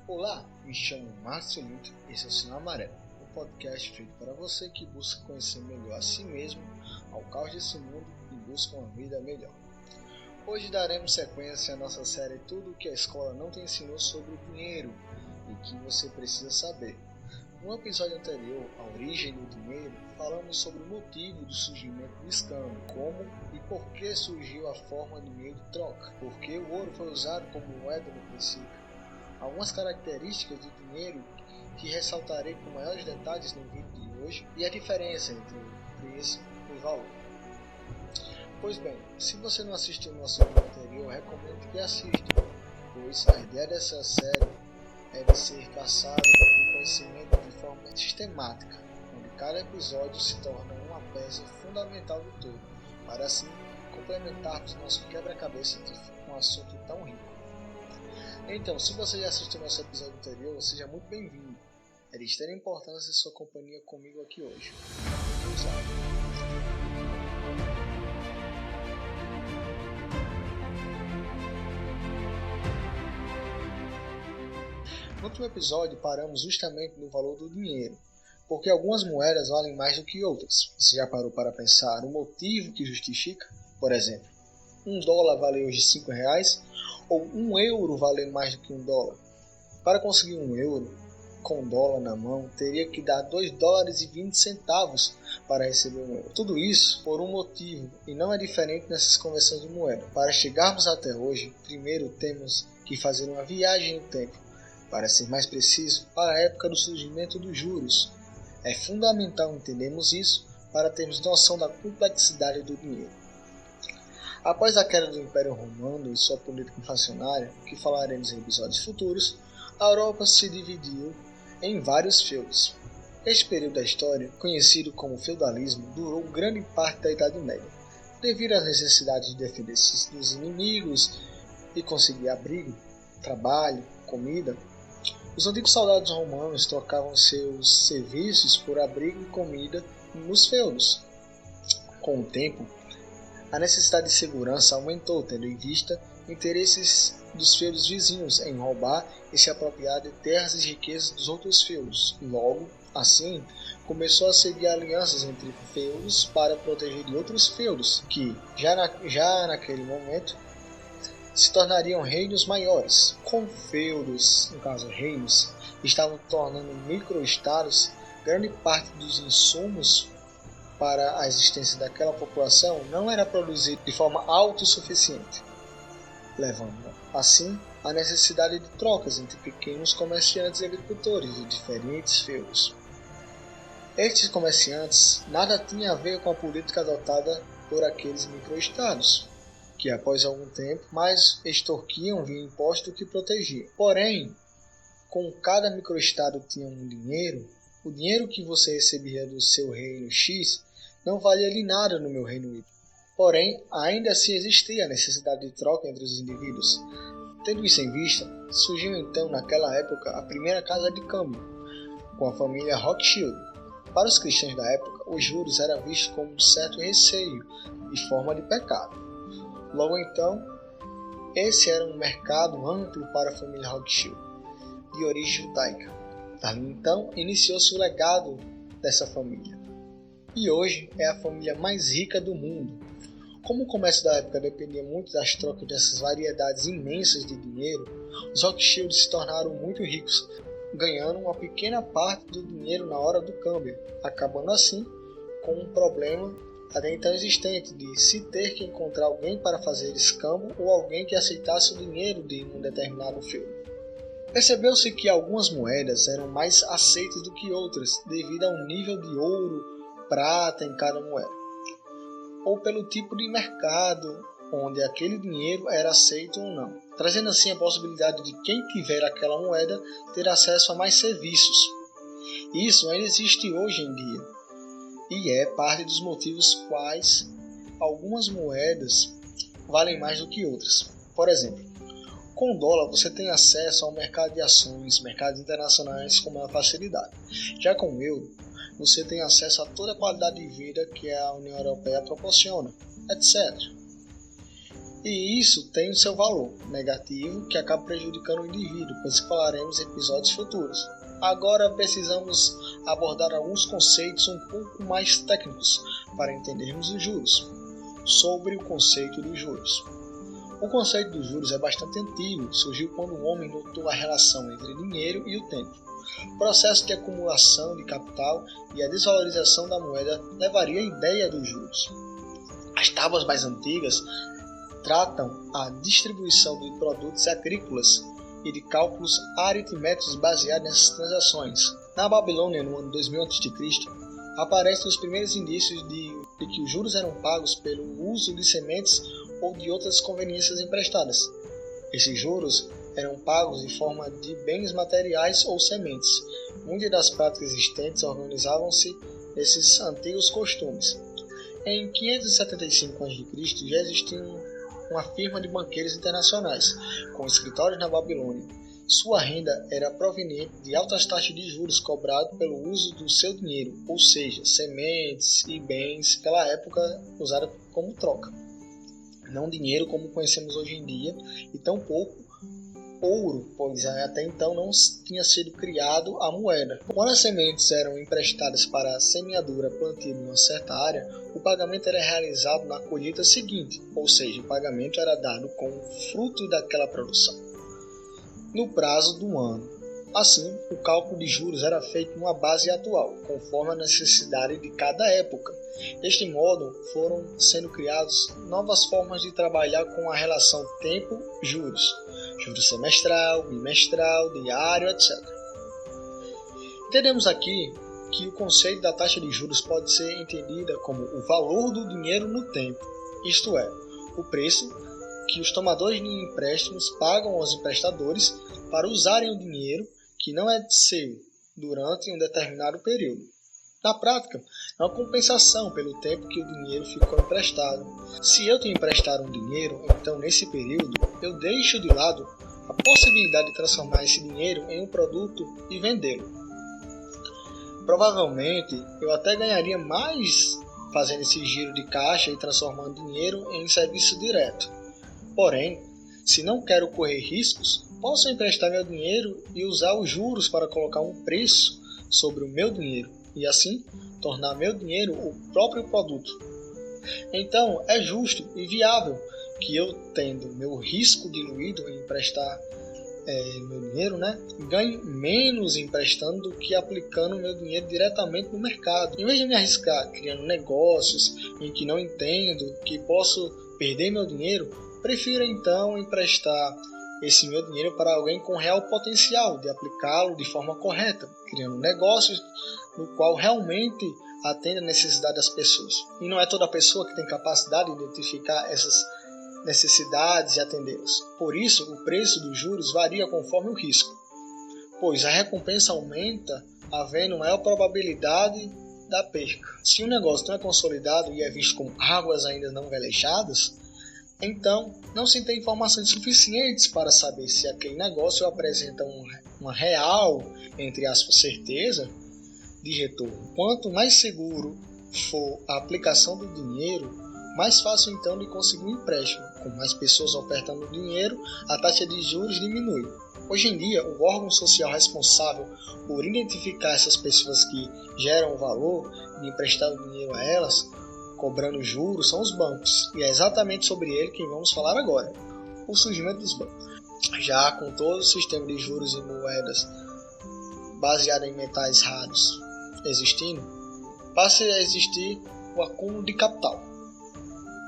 Olá, me chamo Márcio Lito e esse é o Sinal Amarelo, um podcast feito para você que busca conhecer melhor a si mesmo, ao caos desse mundo e busca uma vida melhor. Hoje daremos sequência à nossa série Tudo o que a escola não te ensinou sobre o dinheiro e que você precisa saber. No episódio anterior, A Origem do Dinheiro, falamos sobre o motivo do surgimento do escambo, como e por que surgiu a forma do meio de troca, por que o ouro foi usado como moeda no princípio, algumas características do dinheiro que ressaltarei com maiores detalhes no vídeo de hoje e a diferença entre o preço e o valor. Pois bem, se você não assistiu ao nosso vídeo anterior, recomendo que assista, pois a ideia dessa série é de ser caçado com conhecimento de forma sistemática, onde cada episódio se torna uma peça fundamental do todo, para assim complementarmos nosso quebra-cabeça de um assunto tão rico. Então, se você já assistiu nosso episódio anterior, seja muito bem-vindo. É de extrema importância sua companhia comigo aqui hoje. Vamos lá. No último episódio, paramos justamente no valor do dinheiro, porque algumas moedas valem mais do que outras. Você já parou para pensar o motivo que justifica? Por exemplo, $1 vale hoje R$5, ou €1 vale mais do que $1. Para conseguir €1 com $1 na mão, teria que dar $2,20 para receber €1. Tudo isso por um motivo, e não é diferente nessas conversões de moeda. Para chegarmos até hoje, primeiro temos que fazer uma viagem no tempo. Para ser mais preciso, para a época do surgimento dos juros. É fundamental entendermos isso para termos noção da complexidade do dinheiro. Após a queda do Império Romano e sua política inflacionária, que falaremos em episódios futuros, a Europa se dividiu em vários feudos. Este período da história, conhecido como feudalismo, durou grande parte da Idade Média. Devido às necessidades de defender-se dos inimigos e conseguir abrigo, trabalho, comida, os antigos soldados romanos trocavam seus serviços por abrigo e comida nos feudos. Com o tempo, a necessidade de segurança aumentou, tendo em vista interesses dos feudos vizinhos em roubar e se apropriar de terras e riquezas dos outros feudos. Logo, assim, começou a seguir alianças entre feudos para proteger de outros feudos, que, já naquele momento, se tornariam reinos maiores. Com feudos, no caso reinos, estavam tornando microestados, grande parte dos insumos para a existência daquela população não era produzido de forma autossuficiente, levando assim a necessidade de trocas entre pequenos comerciantes e agricultores de diferentes feudos. Estes comerciantes nada tinham a ver com a política adotada por aqueles microestados, que após algum tempo mais extorquiam via imposto do que protegiam. Porém, como cada microestado tinha um dinheiro, o dinheiro que você recebia do seu reino X não valia ali nada no meu reino Y. Porém, ainda assim existia a necessidade de troca entre os indivíduos. Tendo isso em vista, surgiu então naquela época a primeira casa de câmbio, com a família Rothschild. Para os cristãos da época, os juros eram vistos como um certo receio e forma de pecado. Logo então, esse era um mercado amplo para a família Rothschild, de origem judaica. Dali então, iniciou-se o legado dessa família. E hoje é a família mais rica do mundo. Como o comércio da época dependia muito das trocas dessas variedades imensas de dinheiro, os Rothschild se tornaram muito ricos, ganhando uma pequena parte do dinheiro na hora do câmbio, acabando assim com um problema até então existente de se ter que encontrar alguém para fazer escambo ou alguém que aceitasse o dinheiro de um determinado feudo. Percebeu-se que algumas moedas eram mais aceitas do que outras devido a um nível de ouro, prata em cada moeda, ou pelo tipo de mercado onde aquele dinheiro era aceito ou não, trazendo assim a possibilidade de quem tiver aquela moeda ter acesso a mais serviços. Isso ainda existe hoje em dia. E é parte dos motivos quais algumas moedas valem mais do que outras. Por exemplo, com o dólar você tem acesso ao mercado de ações, mercados internacionais com maior facilidade. Já com o euro, você tem acesso a toda a qualidade de vida que a União Europeia proporciona, etc. E isso tem o seu valor negativo que acaba prejudicando o indivíduo, pois falaremos em episódios futuros. Agora precisamos abordar alguns conceitos um pouco mais técnicos para entendermos os juros. Sobre o conceito dos juros. O conceito dos juros é bastante antigo, surgiu quando o homem notou a relação entre dinheiro e o tempo. O processo de acumulação de capital e a desvalorização da moeda levaria à ideia dos juros. As tábuas mais antigas tratam a distribuição de produtos agrícolas e de cálculos aritméticos baseados nessas transações. Na Babilônia, no ano 2000 a.C., aparecem os primeiros indícios de que os juros eram pagos pelo uso de sementes ou de outras conveniências emprestadas. Esses juros eram pagos em forma de bens materiais ou sementes. Muitas das práticas existentes organizavam-se nesses antigos costumes. Em 575 a.C. já existia uma firma de banqueiros internacionais, com escritórios na Babilônia. Sua renda era proveniente de altas taxas de juros cobradas pelo uso do seu dinheiro, ou seja, sementes e bens naquela época usados como troca. Não dinheiro como conhecemos hoje em dia, e tampouco ouro, pois até então não tinha sido criado a moeda. Quando as sementes eram emprestadas para a semeadura plantio em uma certa área, o pagamento era realizado na colheita seguinte, ou seja, o pagamento era dado com o fruto daquela produção, no prazo do ano. Assim, o cálculo de juros era feito numa base atual, conforme a necessidade de cada época. Deste modo, foram sendo criadas novas formas de trabalhar com a relação tempo-juros, juros semestral, bimestral, diário, etc. Entendemos aqui que o conceito da taxa de juros pode ser entendida como o valor do dinheiro no tempo, isto é, o preço que os tomadores de empréstimos pagam aos emprestadores para usarem o dinheiro que não é seu durante um determinado período. Na prática, é uma compensação pelo tempo que o dinheiro ficou emprestado. Se eu te emprestar um dinheiro, então nesse período eu deixo de lado a possibilidade de transformar esse dinheiro em um produto e vendê-lo. Provavelmente eu até ganharia mais fazendo esse giro de caixa e transformando dinheiro em serviço direto. Porém, se não quero correr riscos, posso emprestar meu dinheiro e usar os juros para colocar um preço sobre o meu dinheiro e assim tornar meu dinheiro o próprio produto. Então é justo e viável que eu, tendo meu risco diluído em emprestar meu dinheiro, ganhe menos emprestando do que aplicando meu dinheiro diretamente no mercado. Em vez de me arriscar criando negócios em que não entendo que posso perder meu dinheiro, prefiro então emprestar esse meu dinheiro para alguém com real potencial de aplicá-lo de forma correta, criando negócios no qual realmente atende a necessidade das pessoas. E não é toda pessoa que tem capacidade de identificar essas necessidades e atendê-las. Por isso, o preço dos juros varia conforme o risco, pois a recompensa aumenta havendo maior probabilidade da perca. Se o negócio não é consolidado e é visto como águas ainda não velejadas, então não se tem informações suficientes para saber se aquele negócio apresenta uma real, entre aspas, certeza de retorno. Quanto mais seguro for a aplicação do dinheiro, mais fácil então de conseguir um empréstimo. Com mais pessoas ofertando dinheiro, a taxa de juros diminui. Hoje em dia, o órgão social responsável por identificar essas pessoas que geram o valor de emprestar o dinheiro a elas, cobrando juros, são os bancos. E é exatamente sobre ele que vamos falar agora. O surgimento dos bancos. Já com todo o sistema de juros e moedas baseado em metais raros existindo, passa a existir o acúmulo de capital.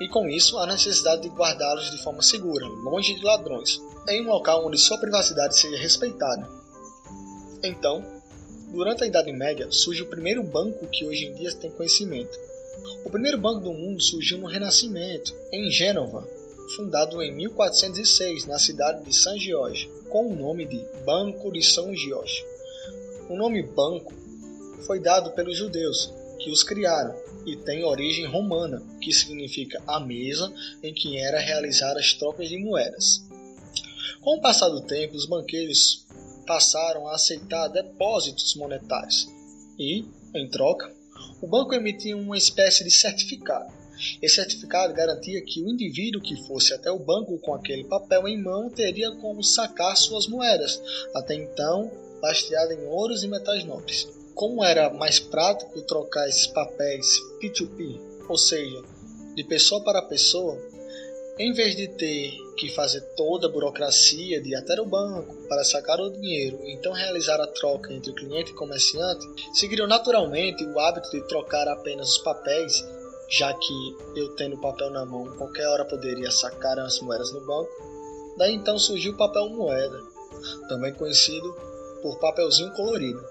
E com isso, a necessidade de guardá-los de forma segura, longe de ladrões, em um local onde sua privacidade seja respeitada. Então, durante a Idade Média, surge o primeiro banco que hoje em dia tem conhecimento. O primeiro banco do mundo surgiu no Renascimento, em Gênova, fundado em 1406, na cidade de São Jorge, com o nome de Banco de São Jorge. O nome banco foi dado pelos judeus, que os criaram, e tem origem romana, que significa a mesa em que era realizada as trocas de moedas. Com o passar do tempo, os banqueiros passaram a aceitar depósitos monetários e, em troca, o banco emitia uma espécie de certificado, Esse certificado garantia que o indivíduo que fosse até o banco com aquele papel em mão teria como sacar suas moedas, até então lastreadas em ouros e metais nobres. Como era mais prático trocar esses papéis P2P, ou seja, de pessoa para pessoa, em vez de ter que fazer toda a burocracia de ir até o banco para sacar o dinheiro e então realizar a troca entre o cliente e comerciante, seguiram naturalmente o hábito de trocar apenas os papéis, já que eu tendo o papel na mão, qualquer hora poderia sacar as moedas no banco. Daí então surgiu o papel moeda, também conhecido por papelzinho colorido,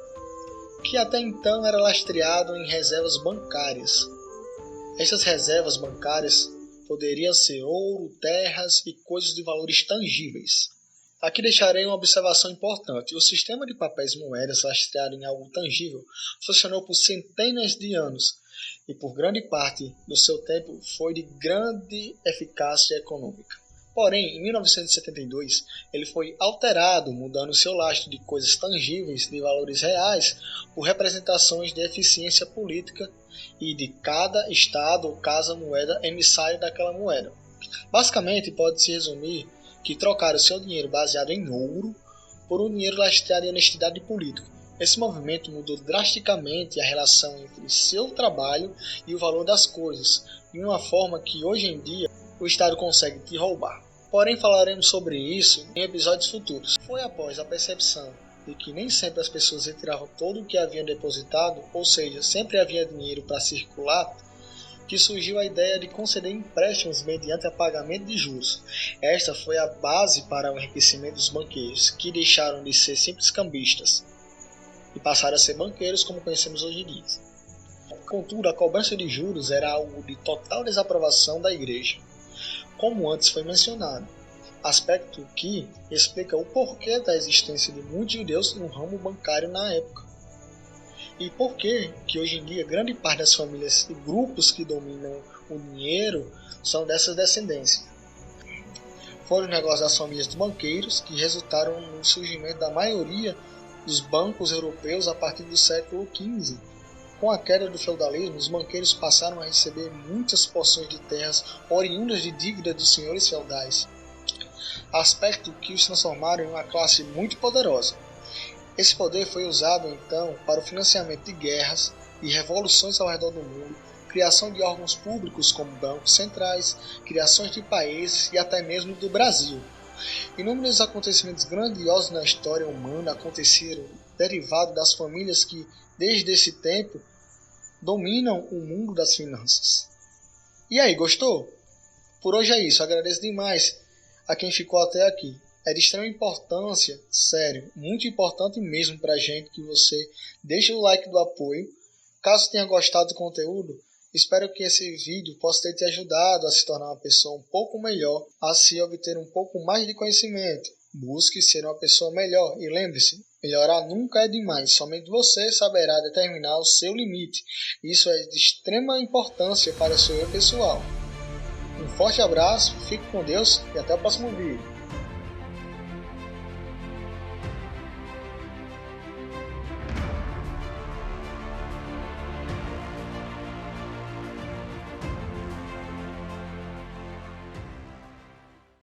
que até então era lastreado em reservas bancárias. Estas reservas bancárias poderiam ser ouro, terras e coisas de valores tangíveis. Aqui deixarei uma observação importante. O sistema de papéis moedas lastreado em algo tangível funcionou por centenas de anos e por grande parte do seu tempo foi de grande eficácia econômica. Porém, em 1972, ele foi alterado, mudando seu lastro de coisas tangíveis de valores reais por representações de eficiência política e de cada estado ou casa-moeda emissário daquela moeda. Basicamente, pode-se resumir que trocaram seu dinheiro baseado em ouro por um dinheiro lastreado em honestidade política. Esse movimento mudou drasticamente a relação entre seu trabalho e o valor das coisas, de uma forma que hoje em dia o Estado consegue te roubar. Porém, falaremos sobre isso em episódios futuros. Foi após a percepção de que nem sempre as pessoas retiravam todo o que haviam depositado, ou seja, sempre havia dinheiro para circular, que surgiu a ideia de conceder empréstimos mediante a pagamento de juros. Esta foi a base para o enriquecimento dos banqueiros, que deixaram de ser simples cambistas e passaram a ser banqueiros como conhecemos hoje em dia. Contudo, a cobrança de juros era algo de total desaprovação da Igreja, como antes foi mencionado, aspecto que explica o porquê da existência de muitos judeus no ramo bancário na época. E por que hoje em dia grande parte das famílias e grupos que dominam o dinheiro são dessas descendências. Foram os negócios das famílias dos banqueiros que resultaram no surgimento da maioria dos bancos europeus a partir do século XV. Com a queda do feudalismo, os banqueiros passaram a receber muitas porções de terras oriundas de dívida dos senhores feudais, aspecto que os transformaram em uma classe muito poderosa. Esse poder foi usado então para o financiamento de guerras e revoluções ao redor do mundo, criação de órgãos públicos como bancos centrais, criações de países e até mesmo do Brasil. Inúmeros acontecimentos grandiosos na história humana aconteceram derivados das famílias que, desde esse tempo, dominam o mundo das finanças. E aí, gostou? Por hoje é isso, agradeço demais a quem ficou até aqui. É de extrema importância, sério, muito importante mesmo pra gente que você deixe o like do apoio. Caso tenha gostado do conteúdo, espero que esse vídeo possa ter te ajudado a se tornar uma pessoa um pouco melhor, a se obter um pouco mais de conhecimento. Busque ser uma pessoa melhor e lembre-se, melhorar nunca é demais, somente você saberá determinar o seu limite. Isso é de extrema importância para o seu eu pessoal. Um forte abraço, fique com Deus e até o próximo vídeo.